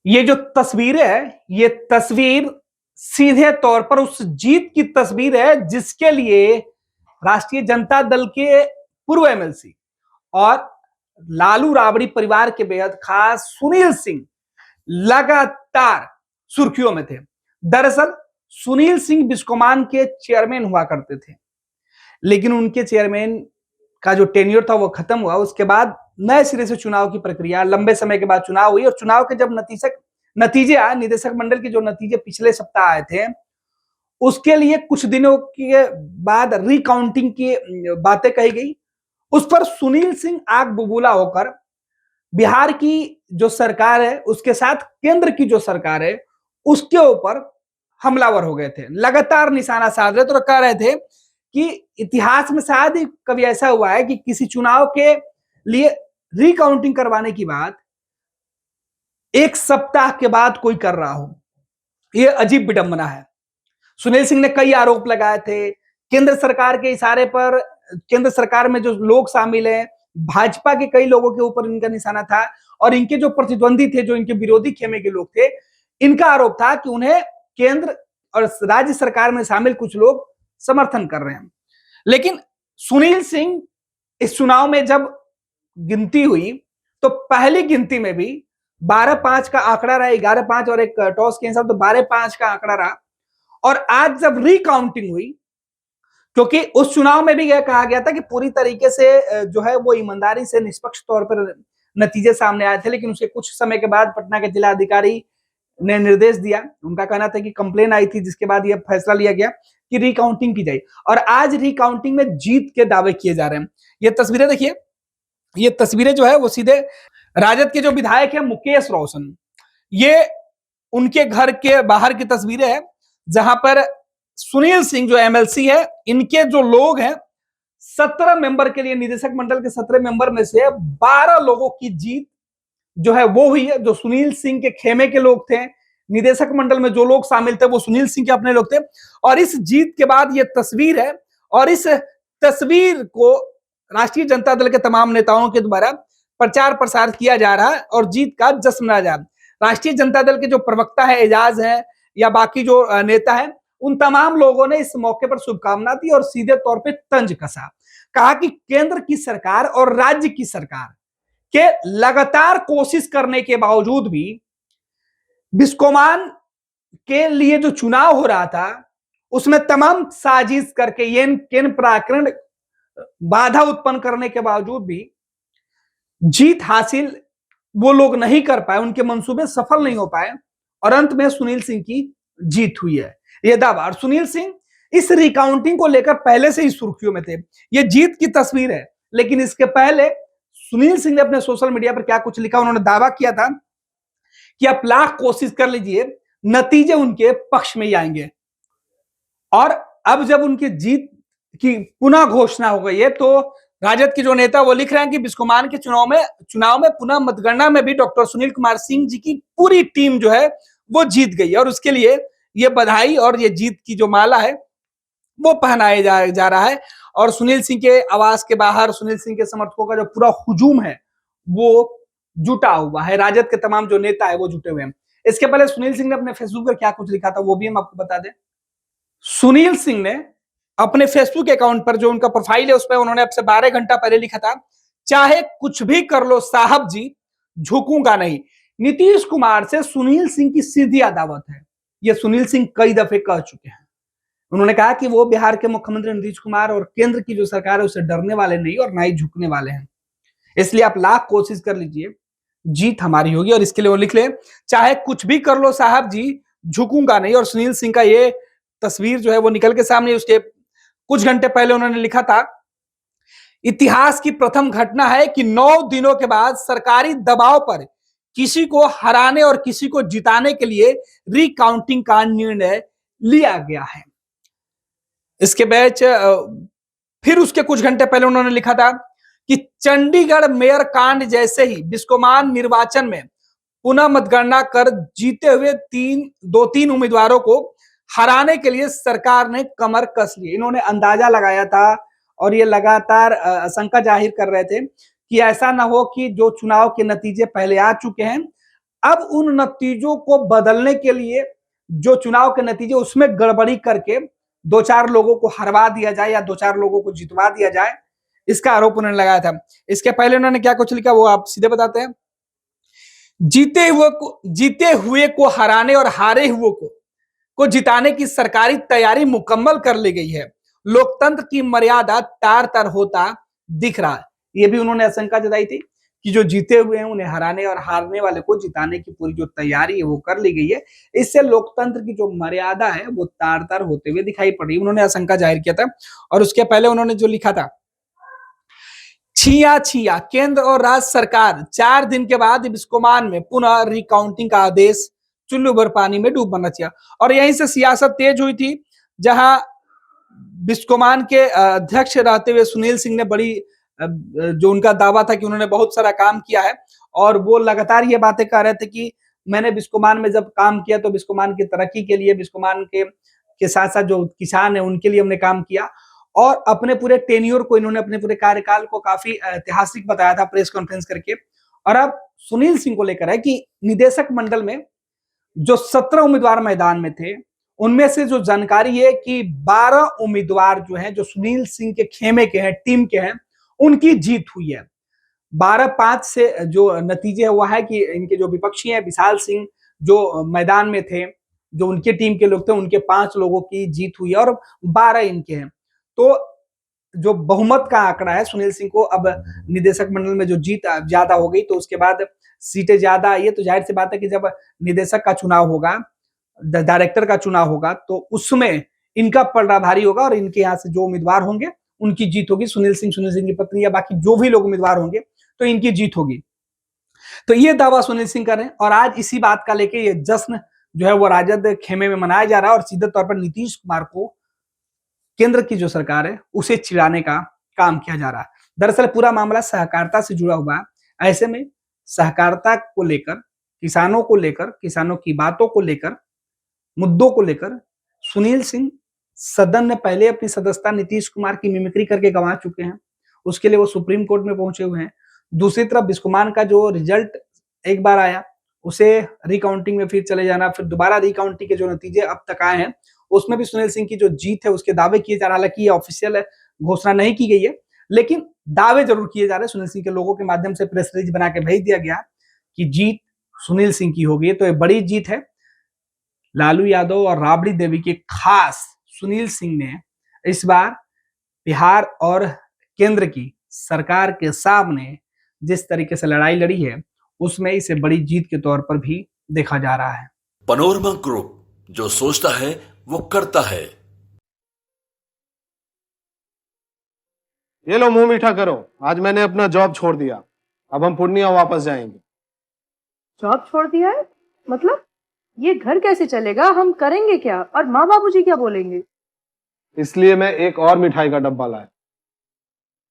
ये जो तस्वीर है, ये तस्वीर सीधे तौर पर उस जीत की तस्वीर है जिसके लिए राष्ट्रीय जनता दल के पूर्व एमएलसी और लालू राबड़ी परिवार के बेहद खास सुनील सिंह लगातार सुर्खियों में थे। दरअसल सुनील सिंह बिस्कोमान के चेयरमैन हुआ करते थे, लेकिन उनके चेयरमैन का जो टेन्योर था वो खत्म हुआ। उसके बाद नए सिरे से चुनाव की प्रक्रिया, लंबे समय के बाद चुनाव हुई और चुनाव के जब नतीजे आए, निदेशक मंडल के जो नतीजे पिछले सप्ताह आए थे, उसके लिए कुछ दिनों के बाद रिकाउंटिंग की बातें कही गई। उस पर सुनील सिंह आग बबूला होकर बिहार की जो सरकार है, उसके साथ केंद्र की जो सरकार है, उसके ऊपर हमलावर हो गए थे। लगातार निशाना साध रहे थे और कह रहे थे कि इतिहास में शायद ही कभी ऐसा हुआ है कि किसी चुनाव के लिए रिकाउंटिंग करवाने की बात एक सप्ताह के बाद कोई कर रहा हो। यह अजीब विडंबना है। सुनील सिंह ने कई आरोप लगाए थे केंद्र सरकार के इशारे पर। केंद्र सरकार में जो लोग शामिल हैं, भाजपा के कई लोगों के ऊपर इनका निशाना था और इनके जो प्रतिद्वंदी थे, जो इनके विरोधी खेमे के लोग थे, इनका आरोप था कि उन्हें केंद्र और राज्य सरकार में शामिल कुछ लोग समर्थन कर रहे हैं। लेकिन सुनील सिंह इस चुनाव में जब गिनती हुई तो पहली गिनती में भी 12-5 का आंकड़ा रहा, 11-5 और एक टॉस के हिसाब तो 12-5 का आंकड़ा रहा। और आज जब रिकाउंटिंग हुई, क्योंकि उस चुनाव में भी यह कहा गया था कि पूरी तरीके से जो है वो ईमानदारी से निष्पक्ष तौर पर नतीजे सामने आए थे, लेकिन उसके कुछ समय के बाद पटना के जिला अधिकारी ने निर्देश दिया। उनका कहना था कि कंप्लेन आई थी, जिसके बाद यह फैसला लिया गया कि रिकाउंटिंग की जाए और आज रिकाउंटिंग में जीत के दावे किए जा रहे हैं। ये तस्वीरें देखिए, ये तस्वीरें जो है वो सीधे राजद के जो विधायक है मुकेश रोशन, ये उनके घर के बाहर की तस्वीरें हैं, जहां पर सुनील सिंह जो एमएलसी है, इनके जो लोग हैं 17 मेंबर के लिए, निदेशक मंडल के 17 मेंबर में से 12 लोगों की जीत जो है वो हुई है, जो सुनील सिंह के खेमे के लोग थे। निदेशक मंडल में जो लोग शामिल थे वो सुनील सिंह के अपने लोग थे। और इस जीत के बाद ये तस्वीर है और इस तस्वीर को राष्ट्रीय जनता दल के तमाम नेताओं के द्वारा प्रचार प्रसार किया जा रहा है और जीत का जश्न मनाया जा रहा है। राष्ट्रीय जनता दल के जो प्रवक्ता है, एजाज है या बाकी जो नेता है, उन तमाम लोगों ने इस मौके पर शुभकामना दी और सीधे तौर पे तंज कसा। कहा कि केंद्र की सरकार और राज्य की सरकार के लगातार कोशिश करने के बावजूद भी बिस्कोमान के लिए जो चुनाव हो रहा था, उसमें तमाम साजिश करके येन केन प्राकरण बाधा उत्पन्न करने के बावजूद भी जीत हासिल वो लोग नहीं कर पाए, उनके मंसूबे सफल नहीं हो पाए और अंत में सुनील सिंह की जीत हुई है। यह दावा, और सुनील सिंह इस रिकाउंटिंग को लेकर पहले से ही सुर्खियों में थे। यह जीत की तस्वीर है, लेकिन इसके पहले सुनील सिंह ने अपने सोशल मीडिया पर क्या कुछ लिखा। उन्होंने दावा किया था कि आप लाख कोशिश कर लीजिए, नतीजे उनके पक्ष में ही आएंगे। और अब जब उनकी जीत की पुनः घोषणा हो गई है, तो राजद के जो नेता वो लिख रहे हैं कि बिस्कोमान के चुनाव में पुनः मतगणना में भी डॉक्टर सुनील कुमार सिंह जी की पूरी टीम जो है वो जीत गई और उसके लिए ये बधाई और ये जीत की जो माला है वो पहनाया जा रहा है। और सुनील सिंह के आवास के बाहर सुनील सिंह के समर्थकों का जो पूरा हुजूम है वो जुटा हुआ है। राजद के तमाम जो नेता है वो जुटे हुए हैं। इसके पहले सुनील सिंह ने अपने फेसबुक पर क्या कुछ लिखा था वो भी हम आपको बता दें। सुनील सिंह ने अपने फेसबुक अकाउंट पर, जो उनका प्रोफाइल है, उस पर उन्होंने अब से 12 घंटा पहले लिखा था, चाहे कुछ भी कर लो साहब जी, झुकूंगा नहीं। नीतीश कुमार से सुनील सिंह की सीधी अदावत है। ये सुनील सिंह कई दफे कह चुके हैं। उन्होंने कहा कि वो बिहार के मुख्यमंत्री नीतीश कुमार और केंद्र की जो सरकार है उससे डरने वाले नहीं और ना ही झुकने वाले हैं। इसलिए आप लाख कोशिश कर लीजिए, जीत हमारी होगी। और इसके लिए वो लिख ले, चाहे कुछ भी कर लो साहब जी, झुकूंगा नहीं। और सुनील सिंह का ये तस्वीर जो है वो निकल के सामने, उसके कुछ घंटे पहले उन्होंने लिखा था, इतिहास की प्रथम घटना है कि 9 दिनों के बाद सरकारी दबाव पर किसी को हराने और किसी को जिताने के लिए रिकाउंटिंग का निर्णय लिया गया है। इसके बैच फिर उसके कुछ घंटे पहले उन्होंने लिखा था कि चंडीगढ़ मेयर कांड जैसे ही बिस्कोमान निर्वाचन में पुनः मतगणना कर जीते हुए 2-3 उम्मीदवारों को हराने के लिए सरकार ने कमर कस ली। इन्होंने अंदाजा लगाया था और ये लगातार आशंका जाहिर कर रहे थे कि ऐसा ना हो कि जो चुनाव के नतीजे पहले आ चुके हैं, अब उन नतीजों को बदलने के लिए जो चुनाव के नतीजे उसमें गड़बड़ी करके 2-4 लोगों को हरवा दिया जाए या 2-4 लोगों को जितवा दिया जाए, इसका आरोप उन्होंने लगाया था। इसके पहले उन्होंने क्या कुछ लिखा वो आप सीधे बताते हैं। जीते हुए को हराने और हारे हुए को जिताने की सरकारी तैयारी मुकम्मल कर ली गई है। लोकतंत्र की मर्यादा तार तार होता दिख रहा है। ये भी उन्होंने आशंका जताई थी कि जो जीते हुए हैं उन्हें हराने और हारने वाले को जिताने की पूरी जो तैयारी है वो कर ली गई है। इससे लोकतंत्र की जो मर्यादा है वो तार तार होते हुए दिखाई पड़ रही है, उन्होंने आशंका जाहिर किया था। और उसके पहले उन्होंने जो लिखा था, छिया छिया केंद्र और राज्य सरकार 4 दिन के बाद बिस्कोमान में पुनः रिकाउंटिंग का आदेश, चुल्लू भर पानी में डूब मरना चाहिए। और यहीं से सियासत तेज हुई थी, जहां बिस्कोमान के अध्यक्ष रहते हुए सुनील सिंह ने बड़ी जो उनका दावा था कि उन्होंने बहुत सारा काम किया है और वो लगातार ये बातें कर रहे थे कि मैंने बिस्कोमान में जब काम किया तो बिस्कोमान की तरक्की के लिए, बिस्कोमान के साथ साथ जो किसान है उनके लिए हमने काम किया। और अपने पूरे टेन्योर को इन्होंने, अपने पूरे कार्यकाल को काफी ऐतिहासिक बताया था प्रेस कॉन्फ्रेंस करके। और अब सुनील सिंह को लेकर है कि निदेशक मंडल में जो 17 उम्मीदवार मैदान में थे उनमें से जो जानकारी है कि 12 उम्मीदवार जो हैं, जो सुनील सिंह के खेमे के हैं, टीम के हैं, उनकी जीत हुई है। 12-5 से जो नतीजे है वो है कि इनके जो विपक्षी हैं विशाल सिंह जो मैदान में थे, जो उनके टीम के लोग थे, उनके 5 लोगों की जीत हुई है और 12 इनके हैं। तो जो बहुमत का आंकड़ा है, सुनील सिंह को अब निदेशक मंडल में जो जीत ज्यादा हो गई तो उसके बाद सीटें ज्यादा आई है, तो जाहिर सी बात है कि जब निदेशक का चुनाव होगा, डायरेक्टर का चुनाव होगा, तो उसमें इनका पलड़ा भारी होगा और इनके यहाँ से जो उम्मीदवार होंगे उनकी जीत होगी। सुनील सिंह की पत्नी या बाकी जो भी लोग उम्मीदवार होंगे तो इनकी जीत होगी। तो ये दावा सुनील सिंह कर रहे हैं और आज इसी बात का लेके ये जश्न जो है वो राजद खेमे में मनाया जा रहा है और सीधे तौर पर नीतीश कुमार को, केंद्र की जो सरकार है, उसे चिढ़ाने का काम किया जा रहा है। दरअसल पूरा मामला सहकारिता से जुड़ा हुआ है। ऐसे में सहकारिता को लेकर, किसानों को लेकर, किसानों की बातों को लेकर, मुद्दों को लेकर सुनील सिंह सदन में पहले अपनी सदस्यता नीतीश कुमार की मिमिक्री करके गंवा चुके हैं। उसके लिए वो सुप्रीम कोर्ट में पहुंचे हुए हैं। दूसरी तरफ बिस्कोमान का जो रिजल्ट एक बार आया, उसे रिकाउंटिंग में फिर चले जाना, फिर दोबारा रिकाउंटिंग के जो नतीजे अब तक आए हैं उसमें भी सुनील सिंह की जो जीत है उसके दावे किए जा रहे हैं। हालांकि ये ऑफिशियल घोषणा नहीं की गई है, लेकिन दावे जरूर किए जा रहे हैं। सुनील सिंह के लोगों के माध्यम से प्रेस रिलीज बना के भेज दिया गया कि जीत सुनील सिंह की हो गई है। तो ये बड़ी जीत है। लालू यादव और राबड़ी देवी के खास सुनील सिंह ने इस बार बिहार और केंद्र की सरकार के सामने जिस तरीके से लड़ाई लड़ी है उसमें इसे बड़ी जीत के तौर पर भी देखा जा रहा है। पैनोरमा ग्रुप, जो सोचता है वो करता है। ये लो मुंह मीठा करो, आज मैंने अपना जॉब छोड़ दिया, अब हम पूर्णिया वापस जाएंगे। जॉब छोड़ दिया है? मतलब ये घर कैसे चलेगा? हम करेंगे क्या? और माँ बाबूजी क्या बोलेंगे? इसलिए मैं एक और मिठाई का डब्बा लाया।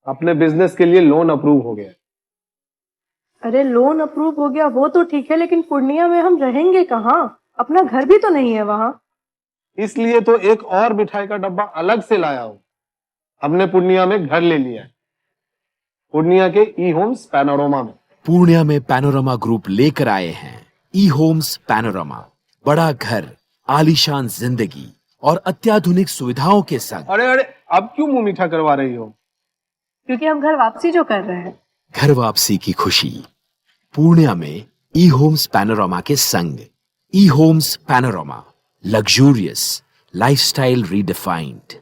अपने बिजनेस के लिए लोन अप्रूव हो गया। अरे लोन अप्रूव हो गया वो तो ठीक है, लेकिन पूर्णिया में हम रहेंगे कहाँ? अपना घर भी तो नहीं है वहां। इसलिए तो एक और मिठाई का डब्बा अलग से लाया हूं। हमने पूर्णिया में घर ले लिया है, पूर्णिया के ई होम्स पैनोरमा में। पूर्णिया में पैनोरमा ग्रुप लेकर आए हैं ई होम्स पैनोरमा। बड़ा घर, आलीशान जिंदगी और अत्याधुनिक सुविधाओं के संग। अरे अरे, अब क्यों मुंह मीठा करवा रही हो? क्योंकि हम घर वापसी जो कर रहे हैं। घर वापसी की खुशी पूर्णिया में ई होम्स पैनोरमा के संग। ई homes panorama, luxurious lifestyle redefined.